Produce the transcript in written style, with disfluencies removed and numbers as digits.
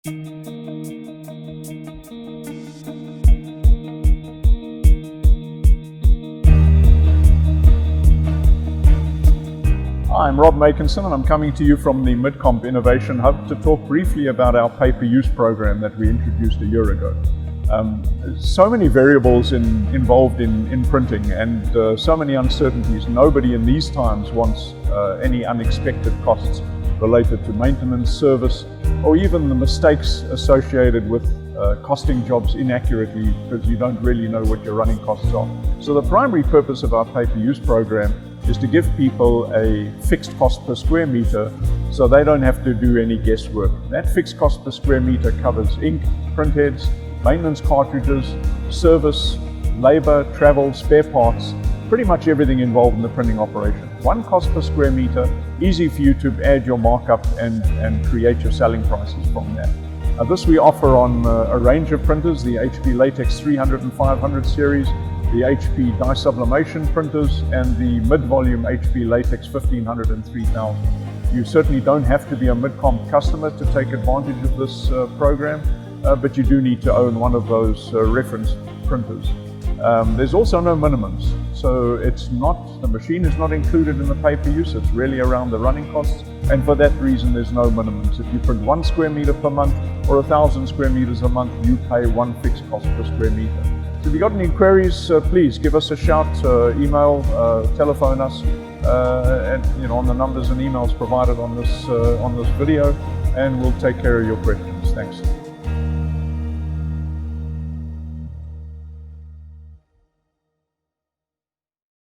Hi, I'm Rob Makinson and I'm coming to you from the Midcomp Innovation Hub to talk briefly about our pay-per-use program that we introduced a year ago. So many variables involved in printing and so many uncertainties. Nobody in these times wants any unexpected costs related to maintenance, service, or even the mistakes associated with costing jobs inaccurately because you don't really know what your running costs are. So the primary purpose of our pay-per-use program is to give people a fixed cost per square meter so they don't have to do any guesswork. That fixed cost per square meter covers ink, printheads, maintenance cartridges, service, labor, travel, spare parts, pretty much everything involved in the printing operation. One cost per square meter, easy for you to add your markup and create your selling prices from that. This we offer on a range of printers, the HP Latex 300 and 500 series, the HP dye-sublimation printers, and the mid-volume HP Latex 1500 and 3000. You certainly don't have to be a Midcomp customer to take advantage of this program, but you do need to own one of those reference printers. There's also no minimums, so the machine is not included in the pay-per-use, it's really around the running costs, and for that reason there's no minimums. If you print 1 square meter per month or 1,000 square meters a month, you pay one fixed cost per square meter. So if you've got any queries, please give us a shout, email, telephone us, and on the numbers and emails provided on this video, and we'll take care of your questions. Thanks.